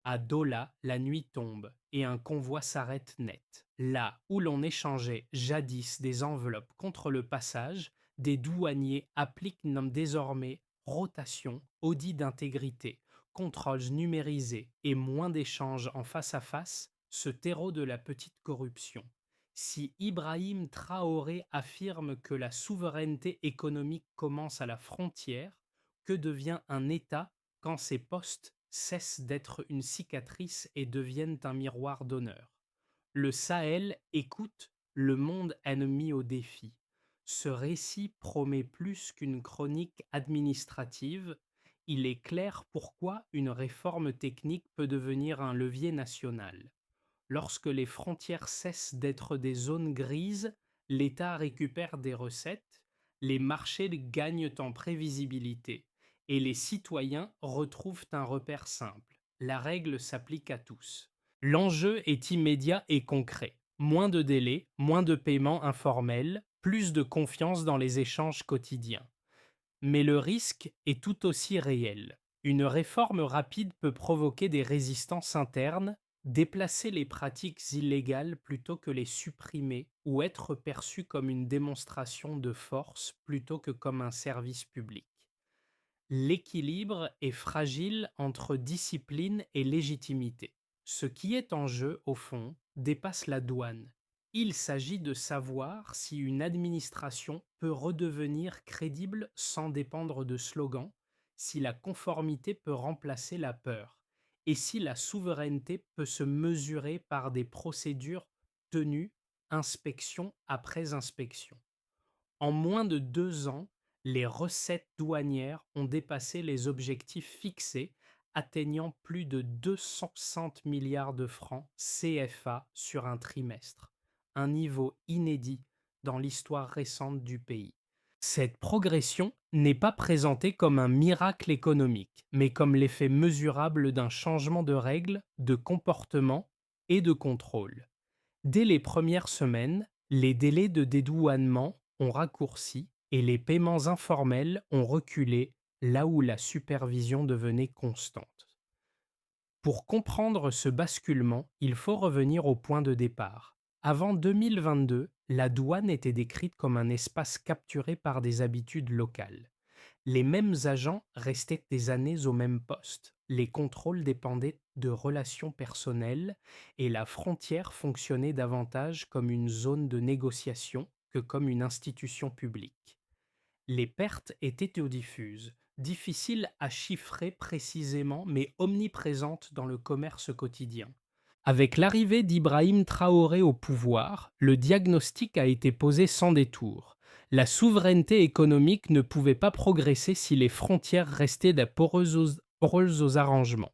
À Dola, la nuit tombe et un convoi s'arrête net. Là où l'on échangeait jadis des enveloppes contre le passage, des douaniers appliquent désormais rotation, audit d'intégrité, contrôles numérisés et moins d'échanges en face à face, ce terreau de la petite corruption. Si Ibrahim Traoré affirme que la souveraineté économique commence à la frontière, que devient un État quand ces postes cessent d'être une cicatrice et deviennent un miroir d'honneur? Le Sahel écoute, le monde ennemi au défi. Ce récit promet plus qu'une chronique administrative. Il est clair pourquoi une réforme technique peut devenir un levier national. Lorsque les frontières cessent d'être des zones grises, l'État récupère des recettes, les marchés gagnent en prévisibilité et les citoyens retrouvent un repère simple. La règle s'applique à tous. L'enjeu est immédiat et concret. Moins de délais, moins de paiements informels, plus de confiance dans les échanges quotidiens. Mais le risque est tout aussi réel. Une réforme rapide peut provoquer des résistances internes, déplacer les pratiques illégales plutôt que les supprimer ou être perçue comme une démonstration de force plutôt que comme un service public. L'équilibre est fragile entre discipline et légitimité. Ce qui est en jeu, au fond, dépasse la douane. Il s'agit de savoir si une administration peut redevenir crédible sans dépendre de slogans, si la conformité peut remplacer la peur, et si la souveraineté peut se mesurer par des procédures tenues, inspection après inspection. En moins de 2 ans, les recettes douanières ont dépassé les objectifs fixés, atteignant plus de 260 milliards de francs CFA sur un trimestre, un niveau inédit dans l'histoire récente du pays. Cette progression n'est pas présentée comme un miracle économique, mais comme l'effet mesurable d'un changement de règles, de comportement et de contrôle. Dès les premières semaines, les délais de dédouanement ont raccourci et les paiements informels ont reculé là où la supervision devenait constante. Pour comprendre ce basculement, il faut revenir au point de départ. Avant 2022, la douane était décrite comme un espace capturé par des habitudes locales. Les mêmes agents restaient des années au même poste. Les contrôles dépendaient de relations personnelles et la frontière fonctionnait davantage comme une zone de négociation que comme une institution publique. Les pertes étaient diffuses, difficiles à chiffrer précisément mais omniprésentes dans le commerce quotidien. Avec l'arrivée d'Ibrahim Traoré au pouvoir, le diagnostic a été posé sans détour. La souveraineté économique ne pouvait pas progresser si les frontières restaient poreuses aux arrangements.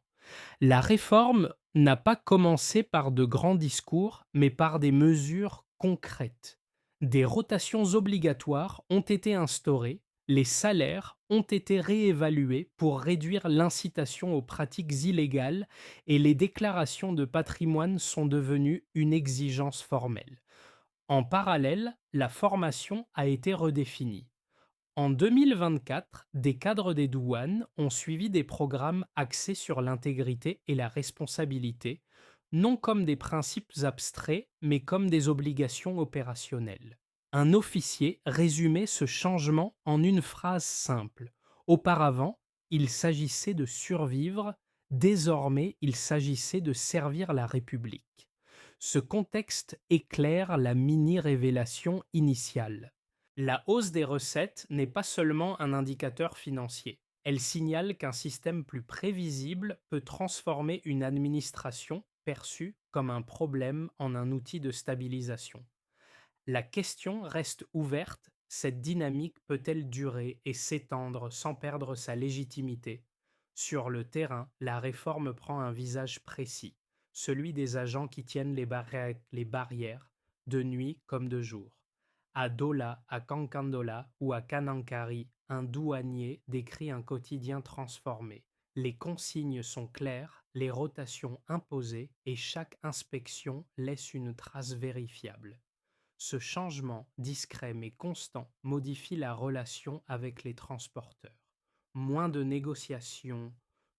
La réforme n'a pas commencé par de grands discours, mais par des mesures concrètes. Des rotations obligatoires ont été instaurées, les salaires ont été réévalués pour réduire l'incitation aux pratiques illégales et les déclarations de patrimoine sont devenues une exigence formelle. En parallèle, la formation a été redéfinie. En 2024, des cadres des douanes ont suivi des programmes axés sur l'intégrité et la responsabilité, non comme des principes abstraits, mais comme des obligations opérationnelles. Un officier résumait ce changement en une phrase simple. Auparavant, il s'agissait de survivre, désormais il s'agissait de servir la République. Ce contexte éclaire la mini-révélation initiale. La hausse des recettes n'est pas seulement un indicateur financier. Elle signale qu'un système plus prévisible peut transformer une administration perçue comme un problème en un outil de stabilisation. La question reste ouverte, cette dynamique peut-elle durer et s'étendre sans perdre sa légitimité? Sur le terrain, la réforme prend un visage précis, celui des agents qui tiennent les barrières, de nuit comme de jour. À Dola, à Kankandola ou à Kanankari, un douanier décrit un quotidien transformé. Les consignes sont claires, les rotations imposées et chaque inspection laisse une trace vérifiable. Ce changement, discret mais constant, modifie la relation avec les transporteurs. Moins de négociations,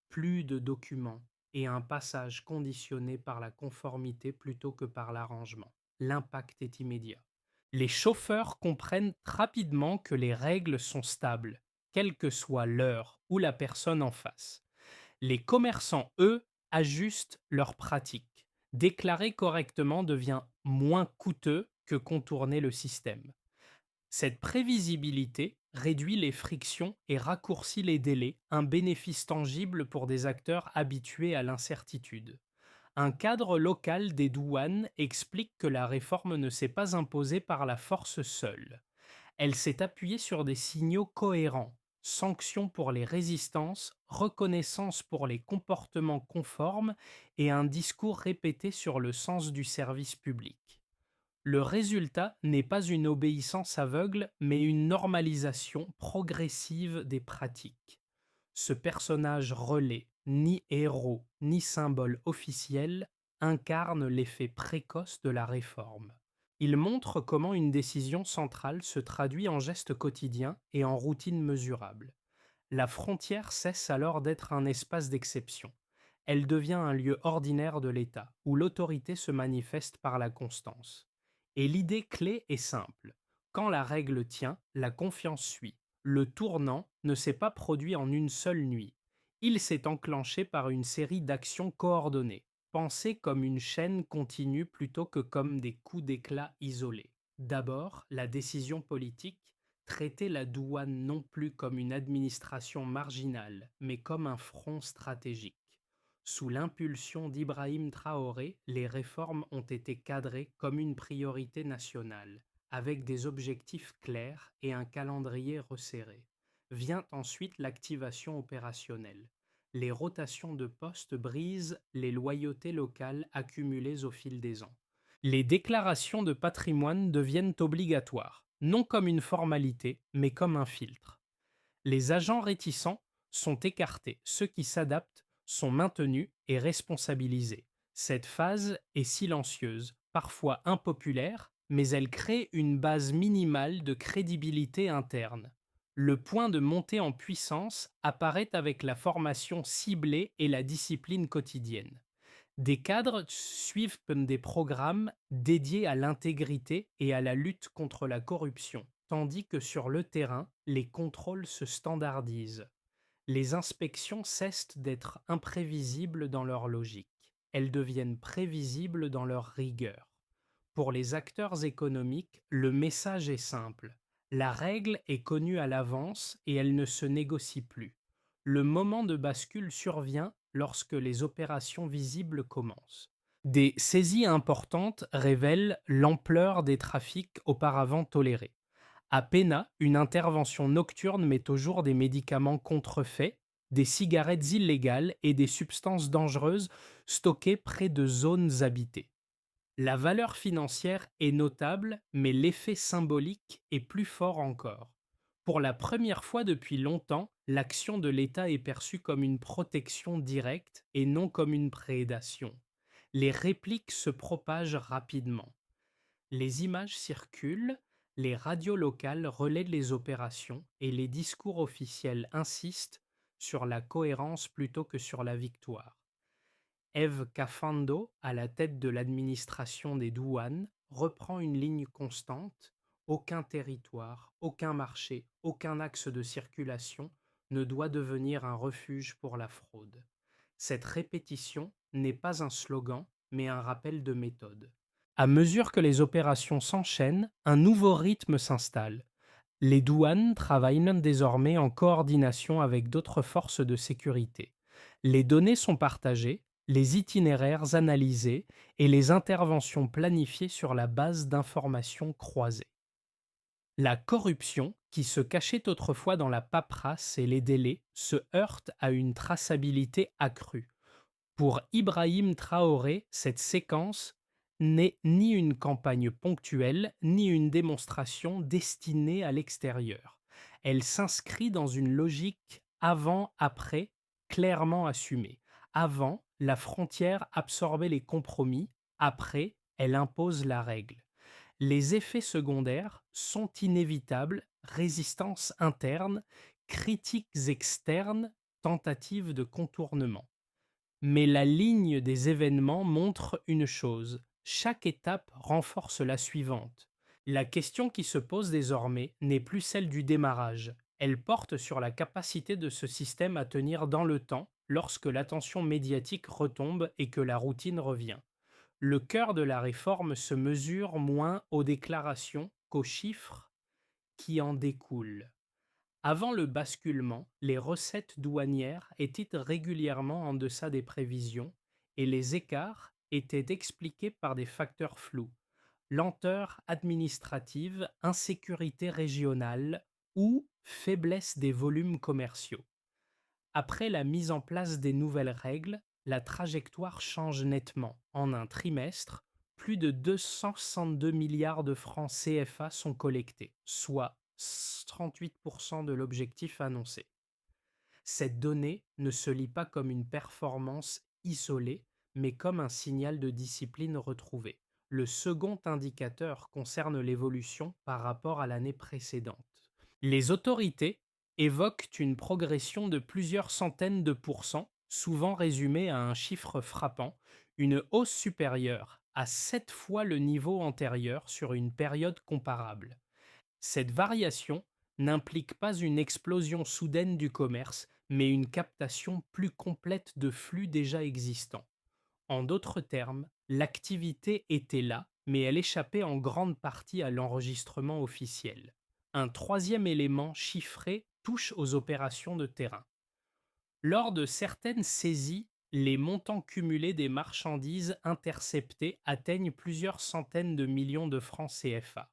plus de documents, et un passage conditionné par la conformité plutôt que par l'arrangement. L'impact est immédiat. Les chauffeurs comprennent rapidement que les règles sont stables, quelle que soit l'heure ou la personne en face. Les commerçants, eux, ajustent leurs pratiques. Déclarer correctement devient moins coûteux que contourner le système. Cette prévisibilité réduit les frictions et raccourcit les délais, un bénéfice tangible pour des acteurs habitués à l'incertitude. Un cadre local des douanes explique que la réforme ne s'est pas imposée par la force seule. Elle s'est appuyée sur des signaux cohérents, sanctions pour les résistances, reconnaissance pour les comportements conformes et un discours répété sur le sens du service public. Le résultat n'est pas une obéissance aveugle, mais une normalisation progressive des pratiques. Ce personnage relais, ni héros, ni symbole officiel, incarne l'effet précoce de la réforme. Il montre comment une décision centrale se traduit en gestes quotidiens et en routines mesurables. La frontière cesse alors d'être un espace d'exception. Elle devient un lieu ordinaire de l'État, où l'autorité se manifeste par la constance. Et l'idée clé est simple. Quand la règle tient, la confiance suit. Le tournant ne s'est pas produit en une seule nuit. Il s'est enclenché par une série d'actions coordonnées, pensées comme une chaîne continue plutôt que comme des coups d'éclat isolés. D'abord, la décision politique, traiter la douane non plus comme une administration marginale, mais comme un front stratégique. Sous l'impulsion d'Ibrahim Traoré, les réformes ont été cadrées comme une priorité nationale, avec des objectifs clairs et un calendrier resserré. Vient ensuite l'activation opérationnelle. Les rotations de postes brisent les loyautés locales accumulées au fil des ans. Les déclarations de patrimoine deviennent obligatoires, non comme une formalité, mais comme un filtre. Les agents réticents sont écartés, ceux qui s'adaptent sont maintenus et responsabilisés. Cette phase est silencieuse, parfois impopulaire, mais elle crée une base minimale de crédibilité interne. Le point de montée en puissance apparaît avec la formation ciblée et la discipline quotidienne. Des cadres suivent des programmes dédiés à l'intégrité et à la lutte contre la corruption, tandis que sur le terrain, les contrôles se standardisent. Les inspections cessent d'être imprévisibles dans leur logique. Elles deviennent prévisibles dans leur rigueur. Pour les acteurs économiques, le message est simple. La règle est connue à l'avance et elle ne se négocie plus. Le moment de bascule survient lorsque les opérations visibles commencent. Des saisies importantes révèlent l'ampleur des trafics auparavant tolérés. À Péna, une intervention nocturne met au jour des médicaments contrefaits, des cigarettes illégales et des substances dangereuses stockées près de zones habitées. La valeur financière est notable, mais l'effet symbolique est plus fort encore. Pour la première fois depuis longtemps, l'action de l'État est perçue comme une protection directe et non comme une prédation. Les répliques se propagent rapidement. Les images circulent, les radios locales relaient les opérations et les discours officiels insistent sur la cohérence plutôt que sur la victoire. Eve Kafando, à la tête de l'administration des douanes, reprend une ligne constante. Aucun territoire, aucun marché, aucun axe de circulation ne doit devenir un refuge pour la fraude. Cette répétition n'est pas un slogan, mais un rappel de méthode. À mesure que les opérations s'enchaînent, un nouveau rythme s'installe. Les douanes travaillent désormais en coordination avec d'autres forces de sécurité. Les données sont partagées, les itinéraires analysés et les interventions planifiées sur la base d'informations croisées. La corruption, qui se cachait autrefois dans la paperasse et les délais, se heurte à une traçabilité accrue. Pour Ibrahim Traoré, cette séquence n'est ni une campagne ponctuelle, ni une démonstration destinée à l'extérieur. Elle s'inscrit dans une logique avant-après clairement assumée. Avant, la frontière absorbait les compromis, après, elle impose la règle. Les effets secondaires sont inévitables, résistance interne, critiques externes, tentatives de contournement. Mais la ligne des événements montre une chose, chaque étape renforce la suivante. La question qui se pose désormais n'est plus celle du démarrage, elle porte sur la capacité de ce système à tenir dans le temps lorsque l'attention médiatique retombe et que la routine revient. Le cœur de la réforme se mesure moins aux déclarations qu'aux chiffres qui en découlent. Avant le basculement, les recettes douanières étaient régulièrement en deçà des prévisions et les écarts étaient expliqués par des facteurs flous: lenteur administrative, insécurité régionale ou faiblesse des volumes commerciaux. Après la mise en place des nouvelles règles, la trajectoire change nettement. En un trimestre, plus de 262 milliards de francs CFA sont collectés, soit 38% de l'objectif annoncé. Cette donnée ne se lit pas comme une performance isolée, mais comme un signal de discipline retrouvée. Le second indicateur concerne l'évolution par rapport à l'année précédente. Les autorités évoquent une progression de plusieurs centaines de pourcents, souvent résumée à un chiffre frappant, une hausse supérieure à 7 fois le niveau antérieur sur une période comparable. Cette variation n'implique pas une explosion soudaine du commerce, mais une captation plus complète de flux déjà existants. En d'autres termes, l'activité était là, mais elle échappait en grande partie à l'enregistrement officiel. Un troisième élément chiffré touche aux opérations de terrain. Lors de certaines saisies, les montants cumulés des marchandises interceptées atteignent plusieurs centaines de millions de francs CFA.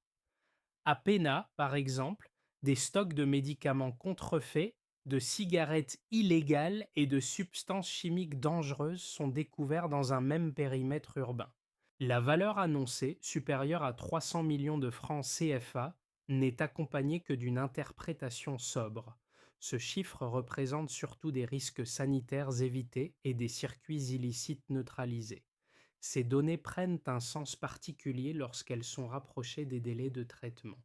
À Péna, par exemple, des stocks de médicaments contrefaits, de cigarettes illégales et de substances chimiques dangereuses sont découverts dans un même périmètre urbain. La valeur annoncée, supérieure à 300 millions de francs CFA, n'est accompagnée que d'une interprétation sobre. Ce chiffre représente surtout des risques sanitaires évités et des circuits illicites neutralisés. Ces données prennent un sens particulier lorsqu'elles sont rapprochées des délais de traitement.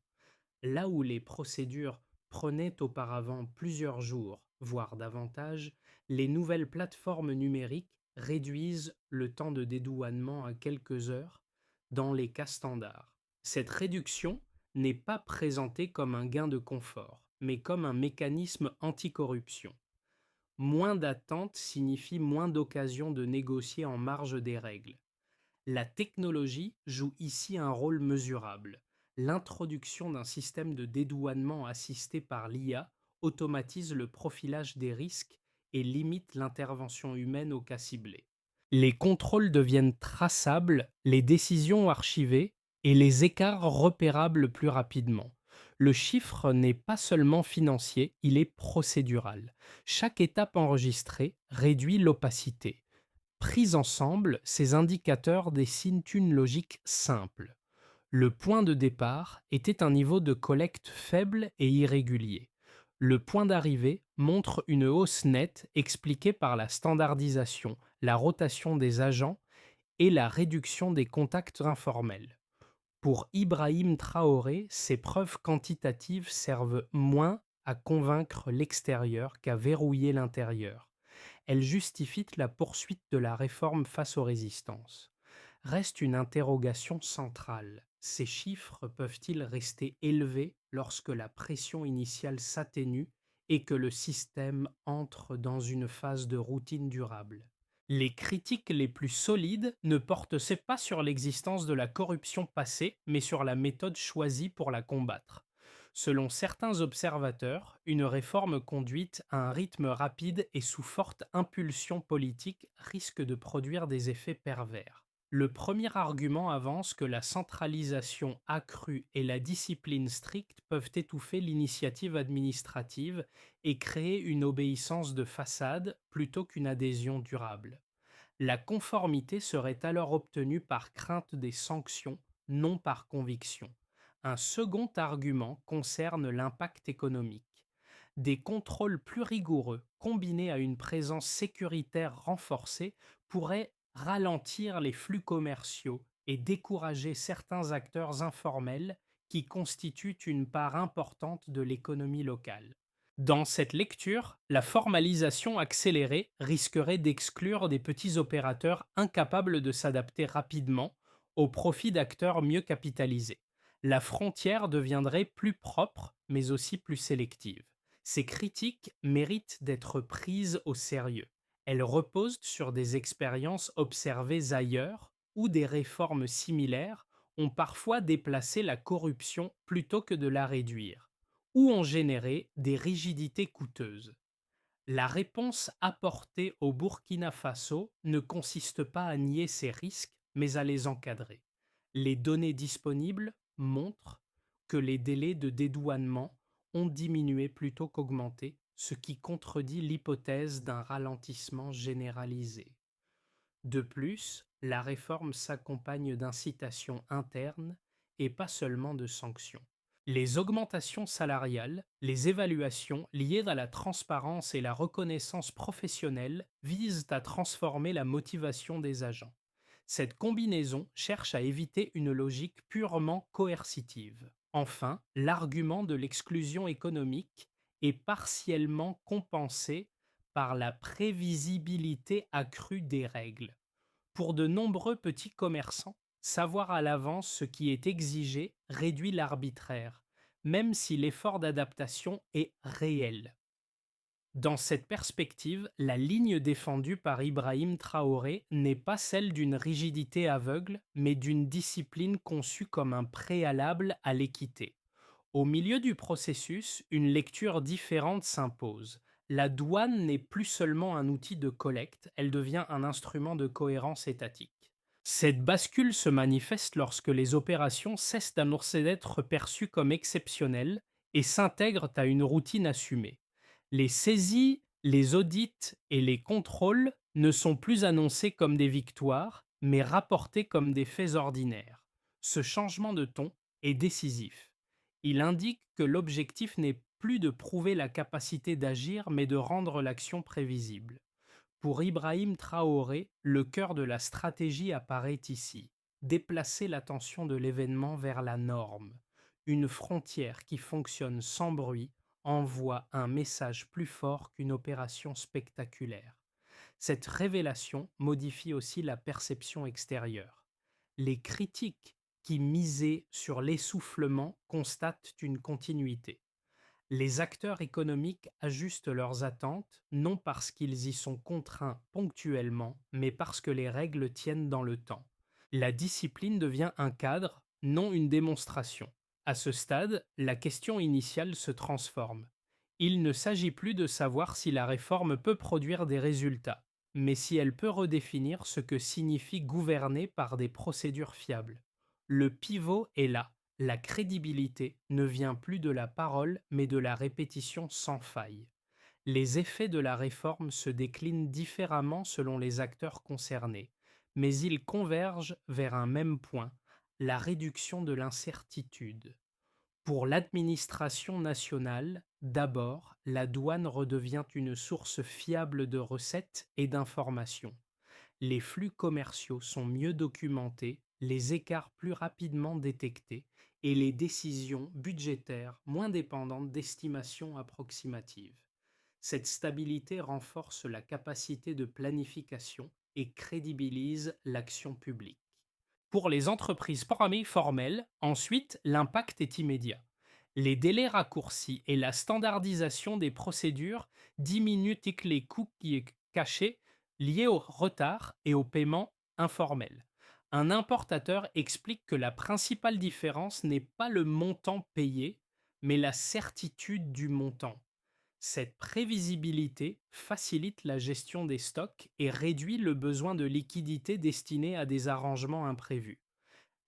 Là où les procédures prenaient auparavant plusieurs jours, voire davantage, les nouvelles plateformes numériques réduisent le temps de dédouanement à quelques heures dans les cas standards. Cette réduction n'est pas présentée comme un gain de confort, mais comme un mécanisme anticorruption. Moins d'attente signifie moins d'occasions de négocier en marge des règles. La technologie joue ici un rôle mesurable. L'introduction d'un système de dédouanement assisté par l'IA automatise le profilage des risques et limite l'intervention humaine au cas ciblé. Les contrôles deviennent traçables, les décisions archivées et les écarts repérables plus rapidement. Le chiffre n'est pas seulement financier, il est procédural. Chaque étape enregistrée réduit l'opacité. Pris ensemble, ces indicateurs dessinent une logique simple. Le point de départ était un niveau de collecte faible et irrégulier. Le point d'arrivée montre une hausse nette expliquée par la standardisation, la rotation des agents et la réduction des contacts informels. Pour Ibrahim Traoré, ces preuves quantitatives servent moins à convaincre l'extérieur qu'à verrouiller l'intérieur. Elles justifient la poursuite de la réforme face aux résistances. Reste une interrogation centrale. Ces chiffres peuvent-ils rester élevés lorsque la pression initiale s'atténue et que le système entre dans une phase de routine durable? Les critiques les plus solides ne portent pas sur l'existence de la corruption passée, mais sur la méthode choisie pour la combattre. Selon certains observateurs, une réforme conduite à un rythme rapide et sous forte impulsion politique risque de produire des effets pervers. Le premier argument avance que la centralisation accrue et la discipline stricte peuvent étouffer l'initiative administrative et créer une obéissance de façade plutôt qu'une adhésion durable. La conformité serait alors obtenue par crainte des sanctions, non par conviction. Un second argument concerne l'impact économique. Des contrôles plus rigoureux, combinés à une présence sécuritaire renforcée, pourraient ralentir les flux commerciaux et décourager certains acteurs informels qui constituent une part importante de l'économie locale. Dans cette lecture, la formalisation accélérée risquerait d'exclure des petits opérateurs incapables de s'adapter rapidement au profit d'acteurs mieux capitalisés. La frontière deviendrait plus propre, mais aussi plus sélective. Ces critiques méritent d'être prises au sérieux. Elles reposent sur des expériences observées ailleurs où des réformes similaires ont parfois déplacé la corruption plutôt que de la réduire ou ont généré des rigidités coûteuses. La réponse apportée au Burkina Faso ne consiste pas à nier ces risques, mais à les encadrer. Les données disponibles montrent que les délais de dédouanement ont diminué plutôt qu'augmenté, ce qui contredit l'hypothèse d'un ralentissement généralisé. De plus, la réforme s'accompagne d'incitations internes et pas seulement de sanctions. Les augmentations salariales, les évaluations liées à la transparence et la reconnaissance professionnelle visent à transformer la motivation des agents. Cette combinaison cherche à éviter une logique purement coercitive. Enfin, l'argument de l'exclusion économique est partiellement compensé par la prévisibilité accrue des règles. Pour de nombreux petits commerçants, savoir à l'avance ce qui est exigé réduit l'arbitraire, même si l'effort d'adaptation est réel. Dans cette perspective, la ligne défendue par Ibrahim Traoré n'est pas celle d'une rigidité aveugle, mais d'une discipline conçue comme un préalable à l'équité. Au milieu du processus, une lecture différente s'impose. La douane n'est plus seulement un outil de collecte, elle devient un instrument de cohérence étatique. Cette bascule se manifeste lorsque les opérations cessent d'annoncer d'être perçues comme exceptionnelles et s'intègrent à une routine assumée. Les saisies, les audits et les contrôles ne sont plus annoncés comme des victoires, mais rapportés comme des faits ordinaires. Ce changement de ton est décisif. Il indique que l'objectif n'est plus de prouver la capacité d'agir, mais de rendre l'action prévisible. Pour Ibrahim Traoré, le cœur de la stratégie apparaît ici. Déplacer l'attention de l'événement vers la norme. Une frontière qui fonctionne sans bruit envoie un message plus fort qu'une opération spectaculaire. Cette révélation modifie aussi la perception extérieure. Les critiques qui misaient sur l'essoufflement constatent une continuité. Les acteurs économiques ajustent leurs attentes non parce qu'ils y sont contraints ponctuellement, mais parce que les règles tiennent dans le temps. La discipline devient un cadre, non une démonstration. À ce stade, la question initiale se transforme. Il ne s'agit plus de savoir si la réforme peut produire des résultats, mais si elle peut redéfinir ce que signifie gouverner par des procédures fiables. Le pivot est là. La crédibilité ne vient plus de la parole, mais de la répétition sans faille. Les effets de la réforme se déclinent différemment selon les acteurs concernés, mais ils convergent vers un même point, la réduction de l'incertitude. Pour l'administration nationale, d'abord, la douane redevient une source fiable de recettes et d'informations. Les flux commerciaux sont mieux documentés, les écarts plus rapidement détectés et les décisions budgétaires moins dépendantes d'estimations approximatives. Cette stabilité renforce la capacité de planification et crédibilise l'action publique. Pour les entreprises formelles, ensuite, l'impact est immédiat. Les délais raccourcis et la standardisation des procédures diminuent les coûts cachés liés au retard et au paiement informel. Un importateur explique que la principale différence n'est pas le montant payé, mais la certitude du montant. Cette prévisibilité facilite la gestion des stocks et réduit le besoin de liquidité destiné à des arrangements imprévus.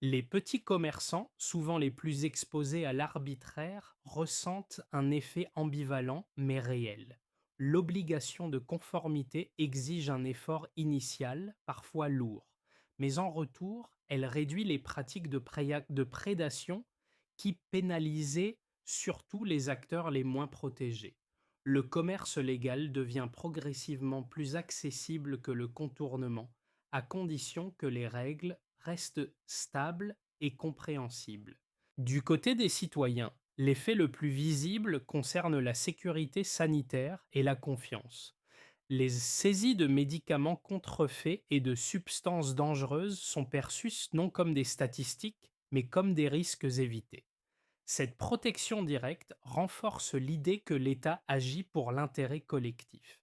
Les petits commerçants, souvent les plus exposés à l'arbitraire, ressentent un effet ambivalent mais réel. L'obligation de conformité exige un effort initial, parfois lourd, mais en retour, elle réduit les pratiques de prédation qui pénalisaient surtout les acteurs les moins protégés. Le commerce légal devient progressivement plus accessible que le contournement, à condition que les règles restent stables et compréhensibles. Du côté des citoyens, L'effet le plus visible concerne la sécurité sanitaire et la confiance. Les saisies de médicaments contrefaits et de substances dangereuses sont perçues non comme des statistiques, mais comme des risques évités. Cette protection directe renforce l'idée que l'État agit pour l'intérêt collectif.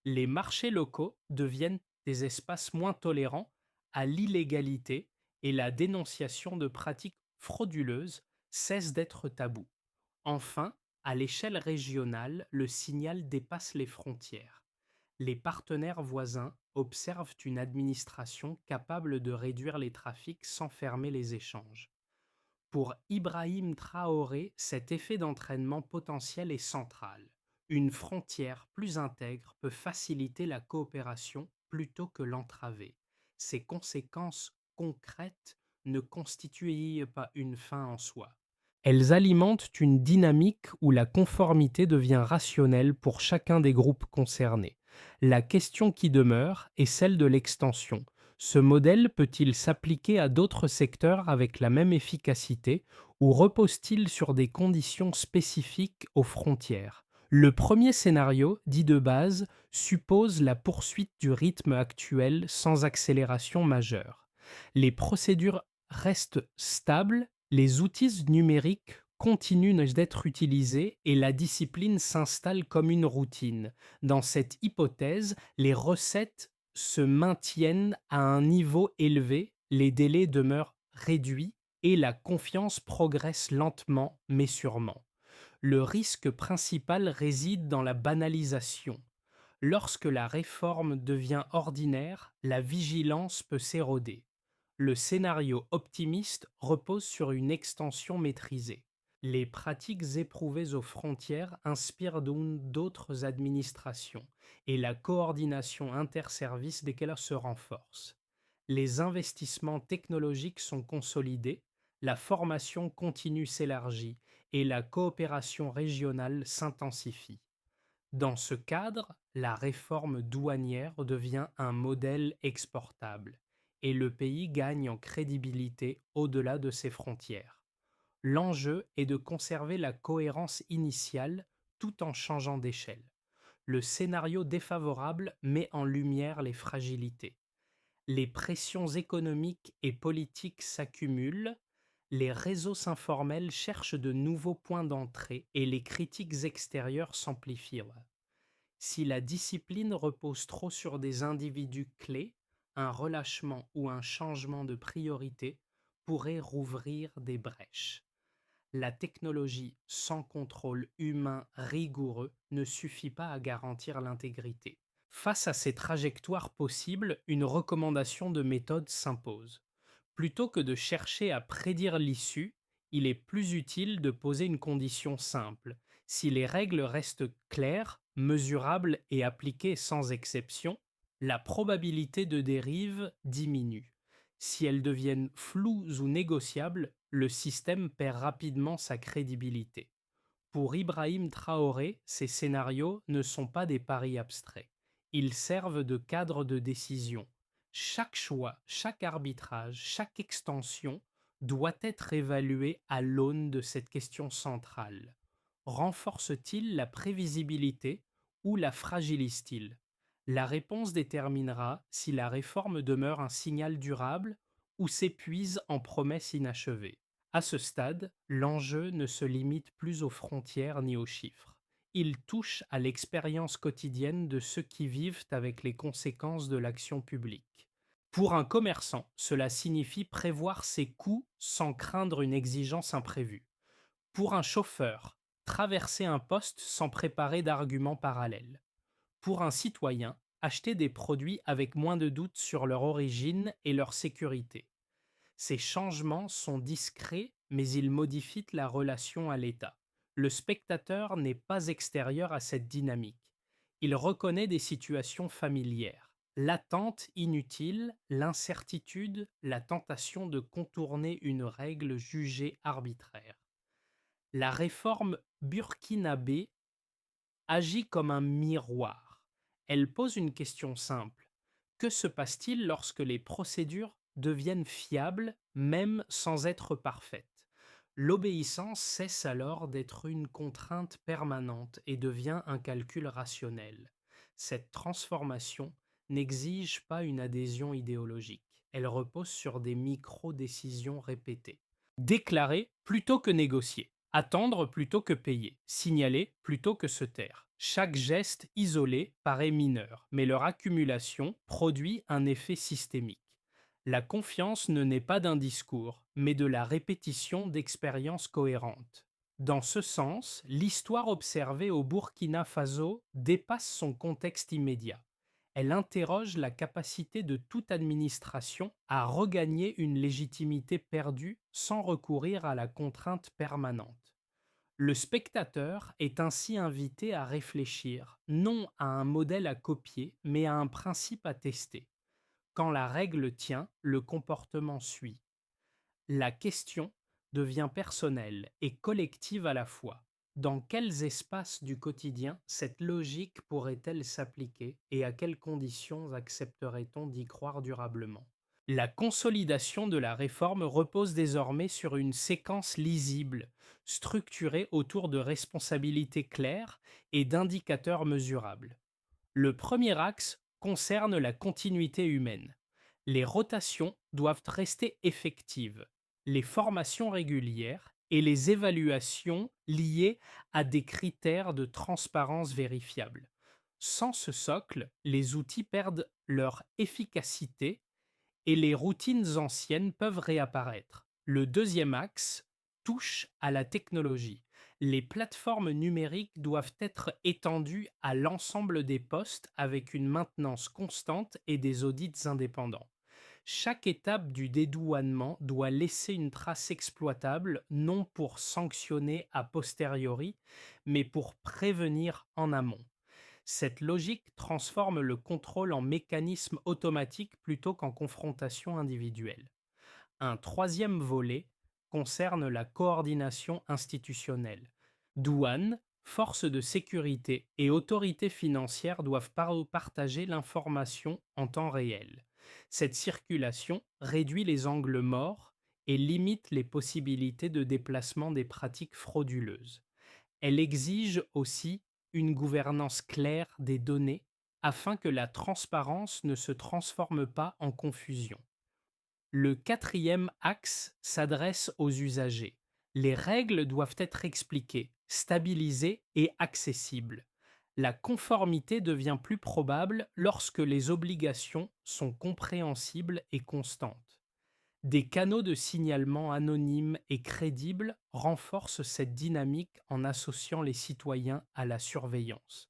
Les marchés locaux deviennent des espaces moins tolérants à l'illégalité et la dénonciation de pratiques frauduleuses cesse d'être tabou. Enfin, à l'échelle régionale, le signal dépasse les frontières. Les partenaires voisins observent une administration capable de réduire les trafics sans fermer les échanges. Pour Ibrahim Traoré, cet effet d'entraînement potentiel est central. Une frontière plus intègre peut faciliter la coopération plutôt que l'entraver. Ces conséquences concrètes ne constituent pas une fin en soi. Elles alimentent une dynamique où la conformité devient rationnelle pour chacun des groupes concernés. La question qui demeure est celle de l'extension. Ce modèle peut-il s'appliquer à d'autres secteurs avec la même efficacité ou repose-t-il sur des conditions spécifiques aux frontières? Le premier scénario, dit de base, suppose la poursuite du rythme actuel sans accélération majeure. Les procédures restent stables, les outils numériques continuent d'être utilisés et la discipline s'installe comme une routine. Dans cette hypothèse, les recettes se maintiennent à un niveau élevé, les délais demeurent réduits et la confiance progresse lentement mais sûrement. Le risque principal réside dans la banalisation. Lorsque la réforme devient ordinaire, la vigilance peut s'éroder. Le scénario optimiste repose sur une extension maîtrisée. Les pratiques éprouvées aux frontières inspirent donc d'autres administrations et la coordination interservices desquelles se renforce. Les investissements technologiques sont consolidés, la formation continue s'élargit et la coopération régionale s'intensifie. Dans ce cadre, la réforme douanière devient un modèle exportable et le pays gagne en crédibilité au-delà de ses frontières. L'enjeu est de conserver la cohérence initiale tout en changeant d'échelle. Le scénario défavorable met en lumière les fragilités. Les pressions économiques et politiques s'accumulent, les réseaux informels cherchent de nouveaux points d'entrée et les critiques extérieures s'amplifient. Si la discipline repose trop sur des individus clés, un relâchement ou un changement de priorité pourrait rouvrir des brèches. La technologie sans contrôle humain rigoureux ne suffit pas à garantir l'intégrité. Face à ces trajectoires possibles, une recommandation de méthode s'impose. Plutôt que de chercher à prédire l'issue, il est plus utile de poser une condition simple. Si les règles restent claires, mesurables et appliquées sans exception, la probabilité de dérive diminue. Si elles deviennent floues ou négociables, le système perd rapidement sa crédibilité. Pour Ibrahim Traoré, ces scénarios ne sont pas des paris abstraits. Ils servent de cadre de décision. Chaque choix, chaque arbitrage, chaque extension doit être évalué à l'aune de cette question centrale. Renforce-t-il la prévisibilité ou la fragilise-t-il? La réponse déterminera si la réforme demeure un signal durable ou s'épuise en promesses inachevées. À ce stade, l'enjeu ne se limite plus aux frontières ni aux chiffres. Il touche à l'expérience quotidienne de ceux qui vivent avec les conséquences de l'action publique. Pour un commerçant, cela signifie prévoir ses coûts sans craindre une exigence imprévue. Pour un chauffeur, traverser un poste sans préparer d'arguments parallèles. Pour un citoyen, acheter des produits avec moins de doutes sur leur origine et leur sécurité. Ces changements sont discrets, mais ils modifient la relation à l'État. Le spectateur n'est pas extérieur à cette dynamique. Il reconnaît des situations familières. L'attente inutile, l'incertitude, la tentation de contourner une règle jugée arbitraire. La réforme burkinabé agit comme un miroir. Elle pose une question simple. Que se passe-t-il lorsque les procédures deviennent fiables, même sans être parfaites? L'obéissance cesse alors d'être une contrainte permanente et devient un calcul rationnel. Cette transformation n'exige pas une adhésion idéologique, elle repose sur des micro-décisions répétées. Déclarer plutôt que négocier, attendre plutôt que payer, signaler plutôt que se taire. Chaque geste isolé paraît mineur, mais leur accumulation produit un effet systémique. La confiance ne naît pas d'un discours, mais de la répétition d'expériences cohérentes. Dans ce sens, l'histoire observée au Burkina Faso dépasse son contexte immédiat. Elle interroge la capacité de toute administration à regagner une légitimité perdue sans recourir à la contrainte permanente. Le spectateur est ainsi invité à réfléchir, non à un modèle à copier, mais à un principe à tester. Quand la règle tient, le comportement suit. La question devient personnelle et collective à la fois. Dans quels espaces du quotidien cette logique pourrait-elle s'appliquer et à quelles conditions accepterait-on d'y croire durablement? La consolidation de la réforme repose désormais sur une séquence lisible, structurée autour de responsabilités claires et d'indicateurs mesurables. Le premier axe concerne la continuité humaine. Les rotations doivent rester effectives, les formations régulières et les évaluations liées à des critères de transparence vérifiables. Sans ce socle, les outils perdent leur efficacité et les routines anciennes peuvent réapparaître. Le deuxième axe touche à la technologie. Les plateformes numériques doivent être étendues à l'ensemble des postes avec une maintenance constante et des audits indépendants. Chaque étape du dédouanement doit laisser une trace exploitable, non pour sanctionner a posteriori, mais pour prévenir en amont. Cette logique transforme le contrôle en mécanisme automatique plutôt qu'en confrontation individuelle. Un troisième volet concerne la coordination institutionnelle. Douane, forces de sécurité et autorités financières doivent partager l'information en temps réel. Cette circulation réduit les angles morts et limite les possibilités de déplacement des pratiques frauduleuses. Elle exige aussi une gouvernance claire des données afin que la transparence ne se transforme pas en confusion. Le quatrième axe s'adresse aux usagers. Les règles doivent être expliquées, stabilisées et accessibles. La conformité devient plus probable lorsque les obligations sont compréhensibles et constantes. Des canaux de signalement anonymes et crédibles renforcent cette dynamique en associant les citoyens à la surveillance.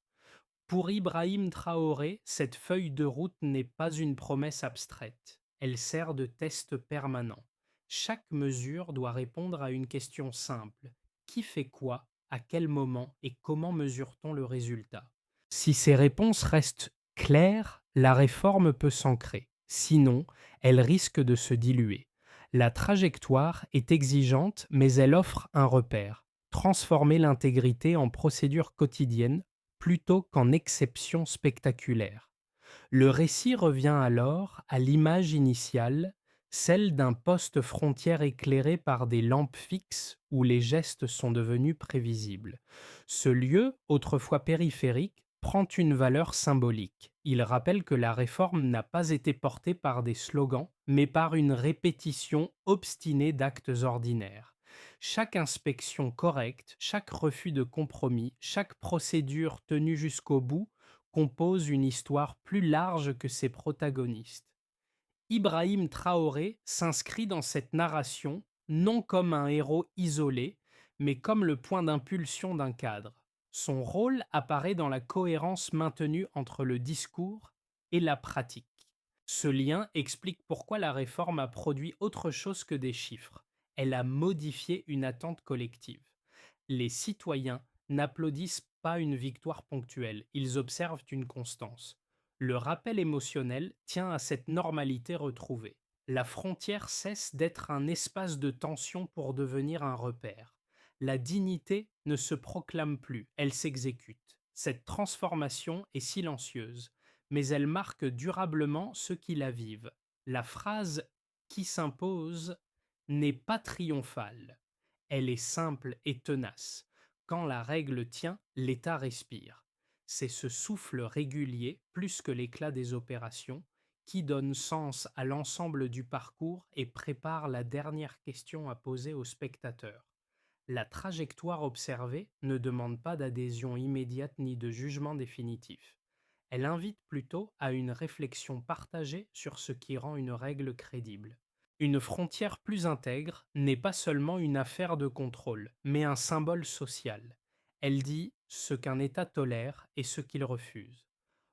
Pour Ibrahim Traoré, cette feuille de route n'est pas une promesse abstraite. Elle sert de test permanent. Chaque mesure doit répondre à une question simple. Qui fait quoi, à quel moment et comment mesure-t-on le résultat? Si ces réponses restent claires, la réforme peut s'ancrer. Sinon, elle risque de se diluer. La trajectoire est exigeante, mais elle offre un repère. Transformer l'intégrité en procédure quotidienne plutôt qu'en exception spectaculaire. Le récit revient alors à l'image initiale, celle d'un poste frontière éclairé par des lampes fixes où les gestes sont devenus prévisibles. Ce lieu, autrefois périphérique, prend une valeur symbolique. Il rappelle que la réforme n'a pas été portée par des slogans, mais par une répétition obstinée d'actes ordinaires. Chaque inspection correcte, chaque refus de compromis, chaque procédure tenue jusqu'au bout compose une histoire plus large que ses protagonistes. Ibrahim Traoré s'inscrit dans cette narration non comme un héros isolé, mais comme le point d'impulsion d'un cadre. Son rôle apparaît dans la cohérence maintenue entre le discours et la pratique. Ce lien explique pourquoi la réforme a produit autre chose que des chiffres. Elle a modifié une attente collective. Les citoyens n'applaudissent pas une victoire ponctuelle, ils observent une constance. Le rappel émotionnel tient à cette normalité retrouvée. La frontière cesse d'être un espace de tension pour devenir un repère. La dignité ne se proclame plus, elle s'exécute. Cette transformation est silencieuse, mais elle marque durablement ceux qui la vivent. La phrase qui s'impose n'est pas triomphale. Elle est simple et tenace. Quand la règle tient, l'État respire. C'est ce souffle régulier, plus que l'éclat des opérations, qui donne sens à l'ensemble du parcours et prépare la dernière question à poser au spectateur. La trajectoire observée ne demande pas d'adhésion immédiate ni de jugement définitif. Elle invite plutôt à une réflexion partagée sur ce qui rend une règle crédible. Une frontière plus intègre n'est pas seulement une affaire de contrôle, mais un symbole social. Elle dit ce qu'un État tolère et ce qu'il refuse.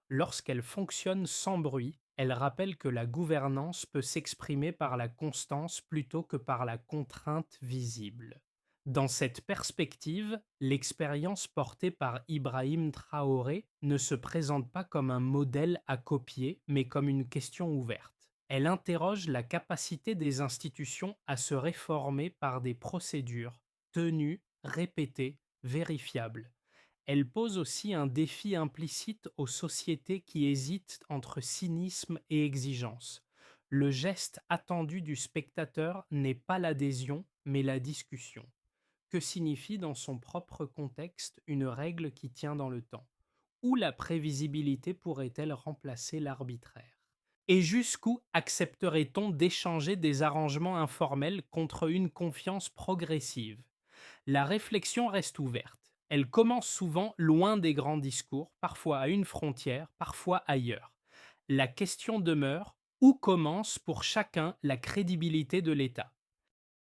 Lorsqu'elle fonctionne sans bruit, elle rappelle que la gouvernance peut s'exprimer par la constance plutôt que par la contrainte visible. Dans cette perspective, l'expérience portée par Ibrahim Traoré ne se présente pas comme un modèle à copier, mais comme une question ouverte. Elle interroge la capacité des institutions à se réformer par des procédures tenues, répétées, vérifiables. Elle pose aussi un défi implicite aux sociétés qui hésitent entre cynisme et exigence. Le geste attendu du spectateur n'est pas l'adhésion, mais la discussion. Que signifie dans son propre contexte une règle qui tient dans le temps? Où la prévisibilité pourrait-elle remplacer l'arbitraire? Et jusqu'où accepterait-on d'échanger des arrangements informels contre une confiance progressive? La réflexion reste ouverte. Elle commence souvent loin des grands discours, parfois à une frontière, parfois ailleurs. La question demeure: où commence pour chacun la crédibilité de l'État?